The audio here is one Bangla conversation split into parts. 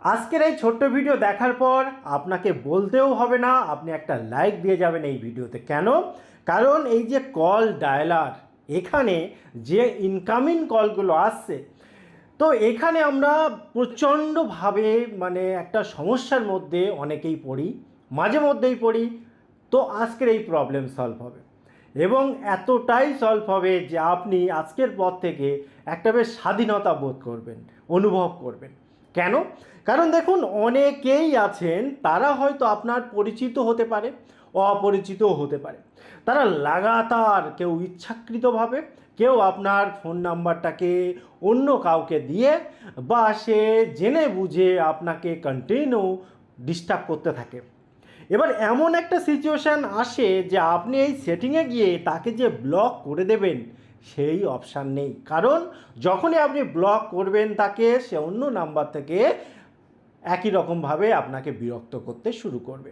আজকের এই ছোট্ট ভিডিও দেখার পর আপনাকে বলতেও হবে না, আপনি একটা লাইক দিয়ে যাবেন এই ভিডিওতে। কেন? কারণ এই যে কল ডায়ালার, এখানে যে ইনকামিং কলগুলো আসছে, তো এখানে আমরা প্রচণ্ডভাবে একটা সমস্যার মধ্যে অনেকেই পড়ি, মাঝে মধ্যেই পড়ি। তো আজকের এই প্রবলেম সলভ হবে এবং এতটাই সলভ হবে যে আপনি আজকের পর থেকে একটা বেশ স্বাধীনতা বোধ করবেন, অনুভব করবেন। কেন? কারণ দেখুন, অনেকেই আছেন, তারা হয়তো আপনার পরিচিত হতে পারে, অপরিচিতও হতে পারে। তারা লাগাতার, কেউ ইচ্ছাকৃতভাবে, কেউ আপনার ফোন নাম্বারটাকে অন্য কাউকে দিয়ে, বা সে জেনে বুঝে আপনাকে কন্টিনিউ ডিস্টার্ব করতে থাকে। এবার এমন একটা সিচুয়েশান আসে যে আপনি এই সেটিংয়ে গিয়ে তাকে যে ব্লক করে দেবেন, সেই অপশান নেই। কারণ যখনই আপনি ব্লক করবেন তাকে, সে অন্য নাম্বার থেকে একই রকমভাবে আপনাকে বিরক্ত করতে শুরু করবে।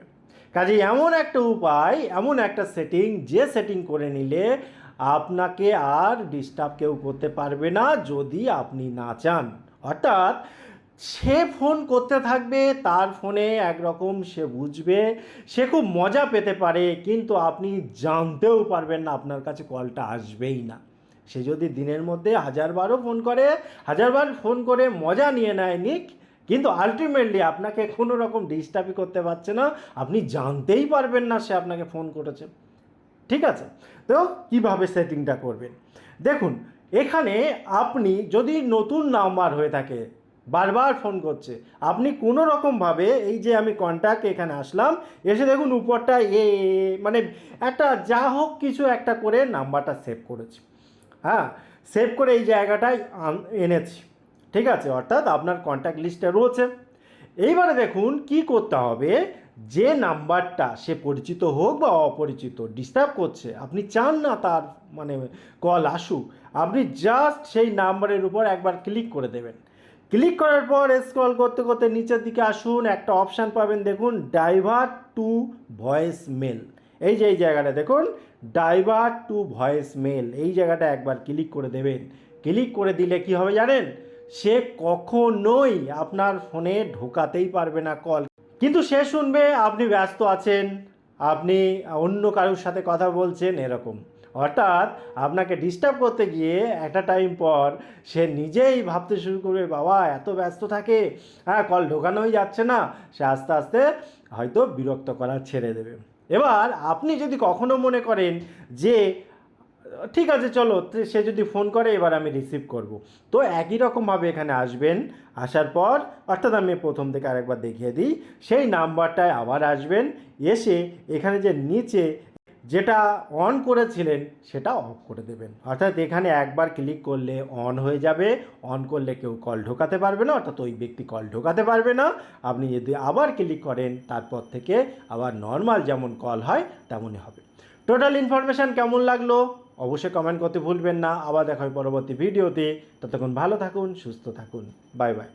কাজেই এমন একটা উপায়, এমন একটা সেটিং, যে সেটিং করে নিলে আপনাকে আর ডিস্টার্ব কেউ করতে পারবে না, যদি আপনি না চান। অর্থাৎ সে ফোন করতে থাকবে, তার ফোনে একরকম সে বুঝবে, সে খুব মজা পেতে পারে, কিন্তু আপনি জানতেও পারবেন না, আপনার কাছে কলটা আসবেই না। সে যদি দিনের মধ্যে হাজারবারও ফোন করে, হাজারবার ফোন করে মজা নিয়ে নেয় নিক, কিন্তু আলটিমেটলি আপনাকে কোনো রকম ডিস্টার্বই করতে পারছে না, আপনি জানতেই পারবেন না সে আপনাকে ফোন করেছে। ঠিক আছে? তো কিভাবে সেটিংটা করবেন দেখুন। এখানে আপনি যদি নতুন নাম্বার হয়ে থাকে, বারবার ফোন করছে, আপনি কোনো রকমভাবে, এই যে আমি কন্ট্যাক্ট এখানে আসলাম, এসে দেখুন উপরটা একটা যা হোক কিছু একটা করে নাম্বারটা সেভ করেছি। হ্যাঁ, সেভ করে এই জায়গাটায় এনেছি। ঠিক আছে? অর্থাৎ আপনার কন্ট্যাক্ট লিস্টে রয়েছে। এইবারে দেখুন কি করতে হবে। যে নাম্বারটা, সে পরিচিত হোক বা অপরিচিত, ডিস্টার্ব করছে, আপনি চান না তার কল আসুক, আপনি জাস্ট সেই নাম্বারের উপর একবার ক্লিক করে দেবেন। ক্লিক করার পর স্ক্রল করতে করতে নিচের দিকে আসুন, একটা অপশান পাবেন, দেখুন ডাইভার্ট টু ভয়েস মেল। এই যে এই জায়গাটা দেখুন, ডাইভার্ট টু ভয়েস মেল, এই জায়গাটা একবার ক্লিক করে দেবেন। ক্লিক করে দিলে কি হবে জানেন? সে কখনোই আপনার ফোনে ঢোকাতেই পারবে না কল, কিন্তু সে শুনবে আপনি ব্যস্ত আছেন, আপনি অন্য কারোর সাথে কথা বলছেন, এরকম। অর্থাৎ আপনাকে ডিস্টার্ব করতে গিয়ে একটা টাইম পর সে নিজেই ভাবতে শুরু করবে, বাবা এত ব্যস্ত থাকে, হ্যাঁ কল ঢোকানোই যাচ্ছে না, সে আস্তে আস্তে হয়তো বিরক্ত করা ছেড়ে দেবে। এবার আপনি যদি কখনো মনে করেন যে ঠিক আছে চলো, সে যদি ফোন করে এবার আমি রিসিভ করব, তো একই রকমভাবে এখানে আসবেন। আসার পর, অর্থাৎ আমি প্রথম থেকে আরেকবার দেখিয়ে দিই, সেই নাম্বারটায় আবার আসবেন। এসে এখানে যে নিচে যেটা অন করেছিলেন সেটা অফ করে দেবেন। অর্থাৎ এখানে একবার ক্লিক করলে অন হয়ে যাবে। অন করলে কেউ কল ঢোকাতে পারবে না, অর্থাৎ ওই ব্যক্তি কল ঢোকাতে পারবে না। আপনি যদি আবার ক্লিক করেন, তারপর থেকে আবার নর্মাল যেমন কল হয় তেমনই হবে। টোটাল ইনফরমেশান কেমন লাগলো অবশ্যই কমেন্ট করতে ভুলবেন না। আবার দেখা হয় পরবর্তী ভিডিওতে। ততক্ষণ ভালো থাকুন, সুস্থ থাকুন। Bye bye.